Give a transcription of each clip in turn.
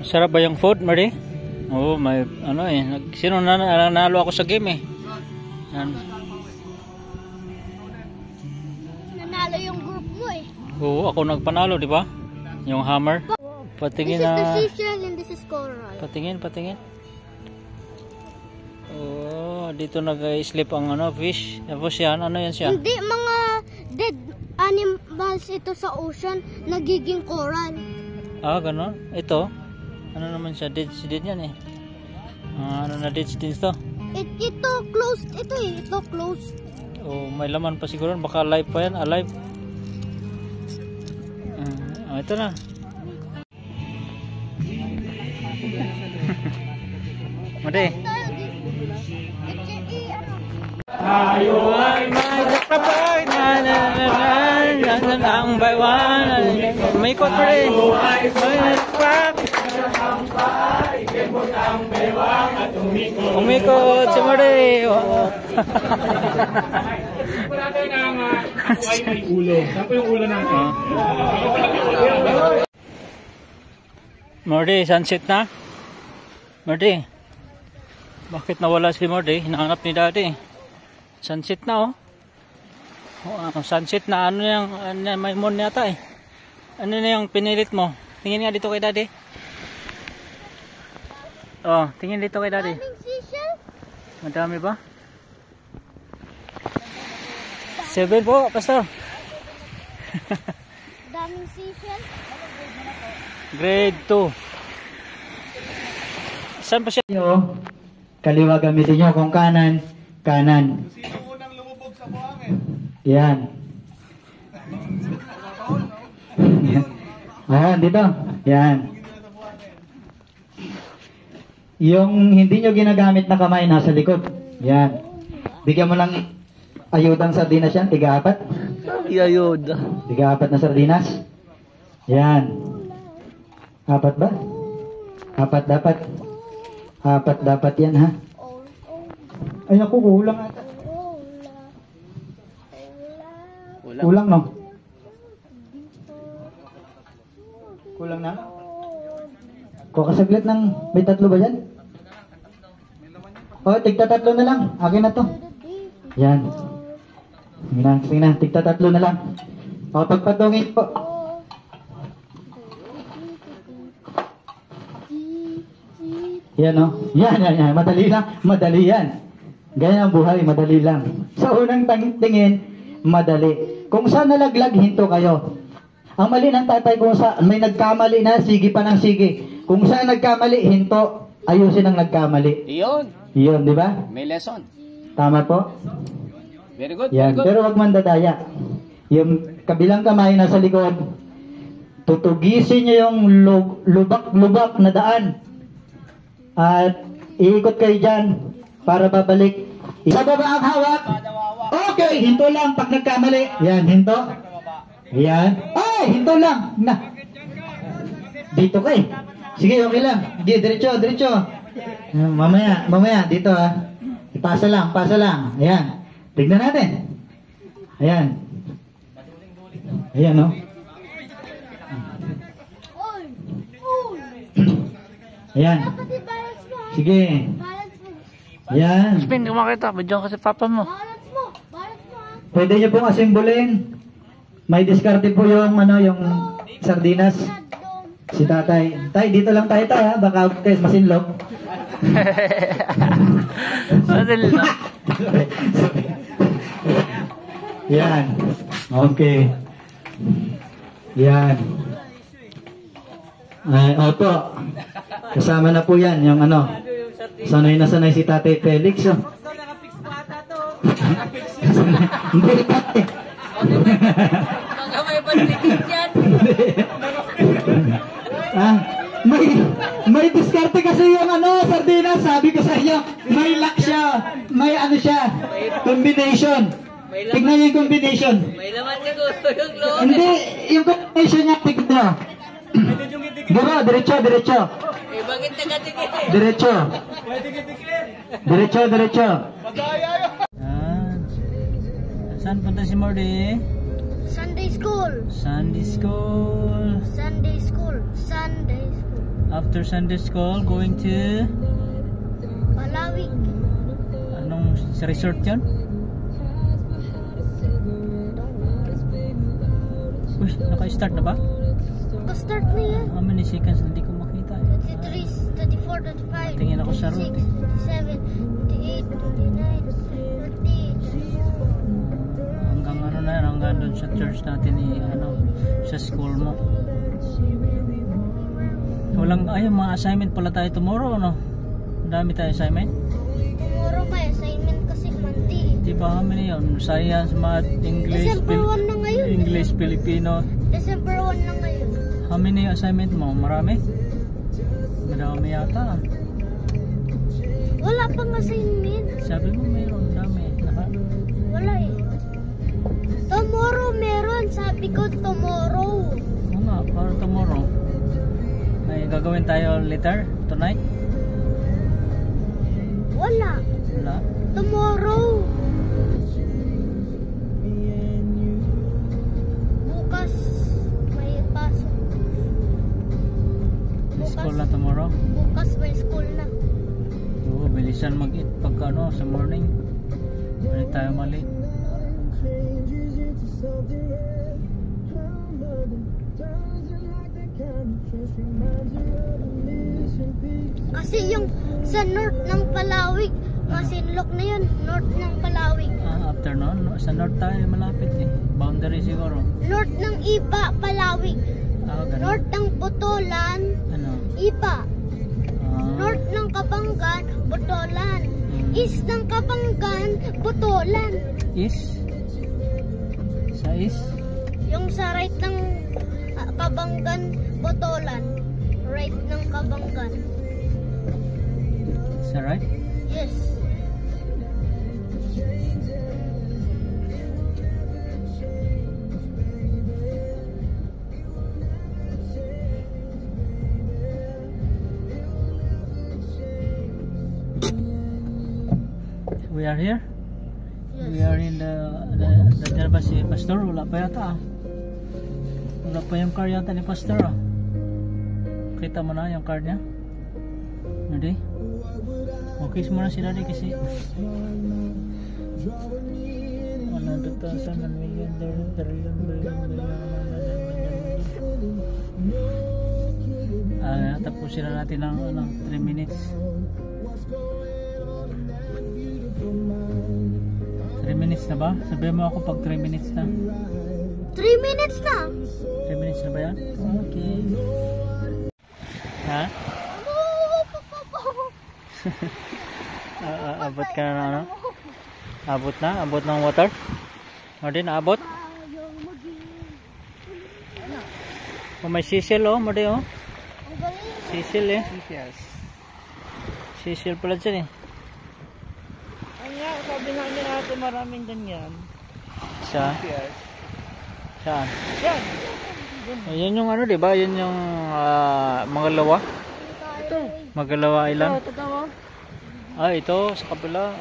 Sarap ba yung food, Mari? Oo, may ano eh. Sino nanalo ako sa game eh? Nanalo yung group mo eh. Oo, ako nagpanalo, di ba? Yung hammer. Patingin na. This is the seashell and this is coral. Patingin. Oh, dito nag-sleep ang ano, fish. Tapos yan, ano yan siya? Hindi, mga dead animals ito sa ocean, nagiging coral. Ah, gano'n? Ito? Ano naman siya? Dead yan eh. Ano na dead din to? Ito closed. Ito closed. Oh, may laman pa siguro. Baka alive pa yan. Alive. Ito na. Mati. Tayo ay magkakapag ang baywan. May ikot pa rin. Umikot si Mari. Yung ulo natin. Mari, sunset na? Mari, bakit nawala si Mari? Hinahanap ni Daddy. Sunset na oh. Sunset na. Ano yung may moon yata eh. Ano na yung pinilit mo? Tingin nga dito kay Daddy. Oh, tingin dito kay Daddy. Madami ba? 7 po, Pastor. Daming seashell. Grade 2. Saan pa siya? Kaliwa gamitin nyo. Kung kanan, kanan. Sino unang lumubog sa buhangin? Yan. Ayan, dito. Yan. Yung hindi nyo ginagamit na kamay, nasa likod. Yan. Bigyan mo lang ayudang sardinas yan. Tiga-4. Ayuda. Tiga-4 na sardinas. Yan. 4 ba? 4 dapat. 4 dapat yan ha. Ay naku, kulang ata. Kulang no? Kulang na? Kakasaglit ng may 3 ba yan? Oh, tigta 3 na lang. Akin na to. Yan. Sige na. Tigta 3 na lang. O, pagpatungin po. Yan o. Yan. Madali lang. Madali yan. Ganyan ang buhay. Madali lang. Sa unang tingin, madali. Kung saan nalaglag, hinto kayo. Ang mali ng tatay kung saan may nagkamali na, sige pa ng sige. Kung saan nagkamali, hinto. Ayusin ang nagkamali. Iyon, di ba? May lesson. Tama po? Very good. Yan. Very good. Pero wag mandadaya. Yung kabilang kamay nasa likod, tutugisin nyo yung lubak na daan. At iikot kayo dyan para babalik. Sa baba ang hawak. Okay, hinto lang pag nagkamali. Yan, hinto. Yan. Ay, hinto lang. Na. Dito ka eh. Sige, okay lang. Sige, diretso. Mamaya, dito ha. Pasa lang. Ayan. Tignan natin. Ayan. Ayan, no? Ayan. Sige. Ayan. Spin, kumakita. Badyan kasi papa mo. Pwede nyo pong asimbolin. May diskarte po yung, yung sardinas. Si tatay. Tay, dito lang tayo ha. Baka masinlog. Masinlog. Yan. Okay. Yan. Ay, opo. Kasama na po yan. Yung sanay na sanay si Tatay Felix. Oh. Hindi pati. Mga may panlitin dyan. May diskarte kasi yung sardinas. Sabi ko sa inyo, may lock siya. May combination. Tignan niyo yung combination. May laman siguro yung loob. Hindi, yung combination niya, tignan niyo. Buro, diretso. Eh, bakit nakatikit eh? Diretso. Saan punta si Mordy? Sunday school. After Sunday school, going to Palawig. anong sa resort yun? Uy, naka-start na ba? Naka-start na yan. How many seconds hindi ko makita eh. 23, 24, 25, Tingin ako sa route, 26, 27, 28, 29, 30. Hanggang ano na yan, hanggang doon sa church natin sa school mo. Walang, mga assignment pala tayo tomorrow, no? Ang dami tayo assignment. Tomorrow may assignment kasi Monday. Diba, how many yun? Science, Math, English, December 1 na ngayon. English, Filipino. December 1 na ngayon. How many assignment mo? Marami? Marami yata. Wala pang assignment. Sabi mo mayroon, dami. Wala eh. Tomorrow meron. Sabi ko tomorrow. Oo nga, para tomorrow. May gagawin tayo later, tonight? Wala. Wala. Tomorrow. Bukas may pasok. May school na tomorrow. Bukas may school na. Oo, bilisan mag-eat pagka sa morning. Hindi tayo mali. Kasi yung sa north ng Palawig, masinlok na yun. North ng Palawig. Afternoon, sa north tayo malapit eh. Boundary siguro. North ng Ipa, Palawig. Ganun. North ng Botolan, Ano? Ipa. Ah, North ng Kabanggan, Botolan. Hmm. East ng Kabanggan, Botolan. East? Sa east? Yung sa right ng Kabanggan, Botolan. Right ng Kabanggan. Sa right? Yes. We are here? Yes. We are in the ba si Pastor? Wala pa yata Wala pa yung car yata ni Pastor Kita mo na yung car niya? Hindi? Okay muna si Daddy kasi 100,000 million tapusin na natin ng 3 minutes 3 minutes na ba? Sabihin mo ako pag 3 minutes na 3 minutes na. 3 minutes na ba yan? Okay. Ha? Abot ka na ano? Abot na? Abot ng water? Martin, abot? May sisil Martin Ang galing. Sisil Sisil pala dyan Sabi nga niya natin maraming ganyan. Saan? Saan? Yan. Yan yung diba? Yan yung Magalawa? Ito. Magalawa Island? Tatawa. Ito sa kabila.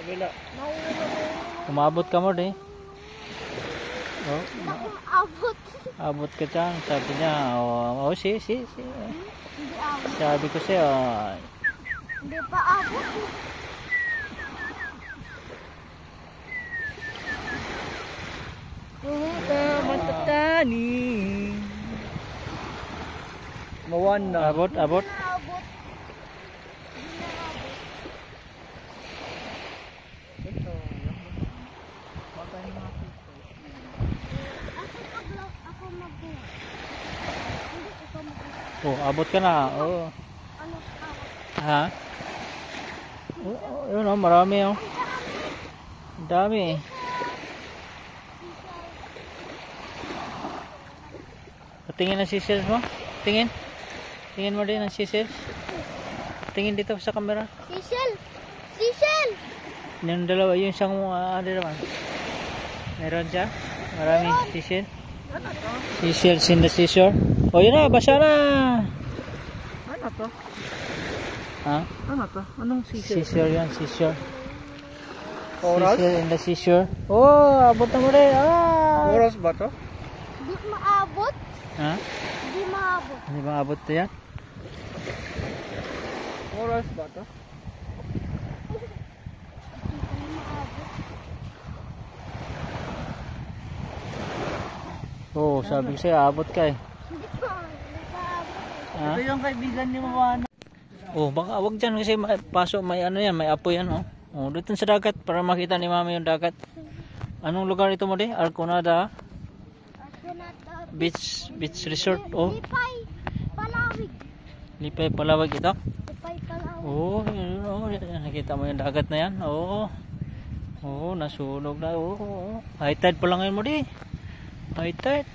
Umabot ka mo Abot. Abot ka dyan. Sabi niya, si. Hindi abot. Sabi ko siya, Hindi pa abot. Matatani. Mawan na. abot. Abot. Ako mag-buhat. Hindi ikaw mag-buhat. Abot ka na. Oh. Ano abot? Ha? Yun marami Ang dami Patingin ang sisils mo? Tingin mo din ang sisils? Tingin dito sa camera. Sisel! Yung dalawa, yung isang naman. Meron siya? Maraming sisil? Sisils in the seashore? Yun na, basa na! Ano to? Ha? Ano to? Anong sisir? Seashore yan, seashore. Oras? Seashore in the seashore. Abot na mo rin. Oras ba to? Di maabot? Ha? Di maabot. Hindi ba abot to yan? Oras ba to? Oo, sabi ko sa'yo, abot ka eh. Hindi pa. Hindi pa abot. Ha? Ito yung kaibigan ni Mama. Oh, baka wag dyan kasi pasok may ano yan, may apoy yan oh. Oh, dito sa dagat para makita ni Mami yung dagat. Anong lugar ito mo di? Arconada Arconada Beach Resort. Oh, Lipay, Palawig. Lipay Palawag ito. Lipay, Palawig. Oh, yun, oh, nakita mo yung dagat na yan. Oh. Oh, nasunog na. Oh. High tide pa lang ngayon mo di. High tide.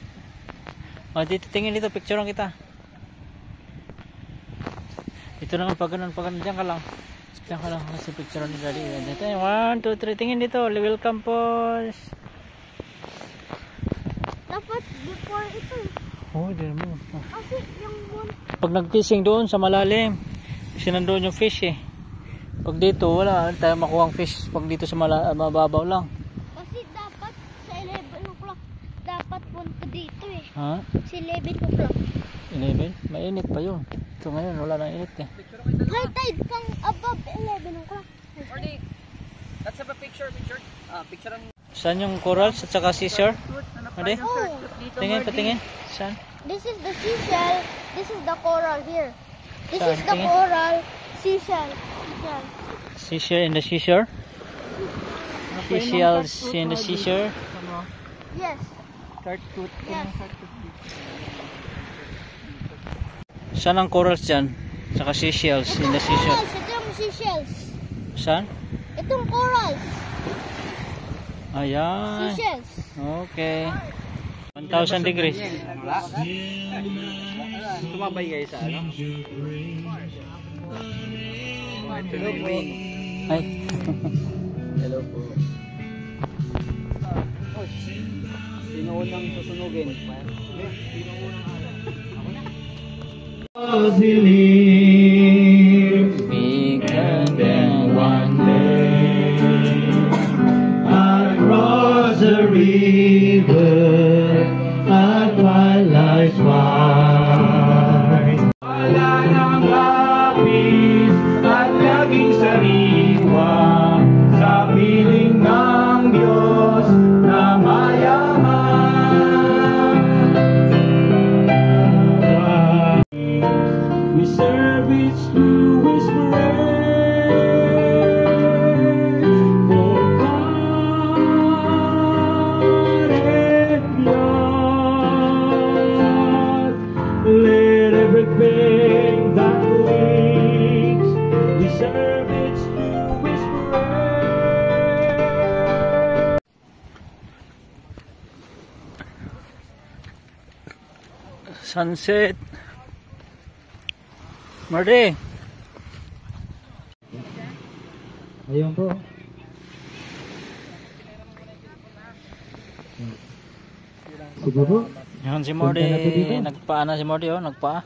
Oh, dito tingin dito, picturean kita. Ito naman pag ganun dyan ka lang. Diyan ka lang kasi picturean ni Daddy. Dito, 1, 2, 3, tingin dito. Welcome po. Dapat before ito. Oh, dyan mo. Oh. Kasi yung moon. Pag nag-fishing doon sa malalim, kasi nandoon yung fish eh. Pag dito, wala tayo makuha ang fish. Pag dito sa mababaw lang. Kasi dapat sa 11 o'clock. Dapat punta dito eh. Ha? Sa 11 o'clock. 11? Mainit pa yun. Ito ngayon, wala nang init eh. High tide kang above 11 o'clock. Orly, let's have a picture. Picture ang... Saan yung corals at saka seashore? Ade? Oh, Tingin, patingin. Saan? this is the seashell. This is the coral here. This Saan? is the Tingin. coral. Seashell. Seashell. Seashore in the seashore? Seashells in the seashore? Yes. Cartoon. Yes. Saan ang corals dyan? Saka seashells in the seashore? Corals. Ito yung seashells. Saan? Itong corals. Ayan. Seashells. Okay. 1,000 degrees. Sumabay kayo sa ano? Hello po. Ay. Hello po. Sino unang susunugin? Bigger than one Across the river at twilight's wide. Wala ng lapis at laging sariwa sa piling ng Diyos na mayaman. We serve its true whisperer. For God and blood, let everything that lives, we serve its true whisperer. sunset. Marty. Ayun po. Sige po. Yan si Marty. Punta na po dito. Nagpaa na si Marty oh. Nagpaa.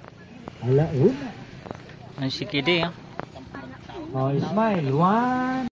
Ala, una. Ay si Kiddy ah. Oh, smile. 1,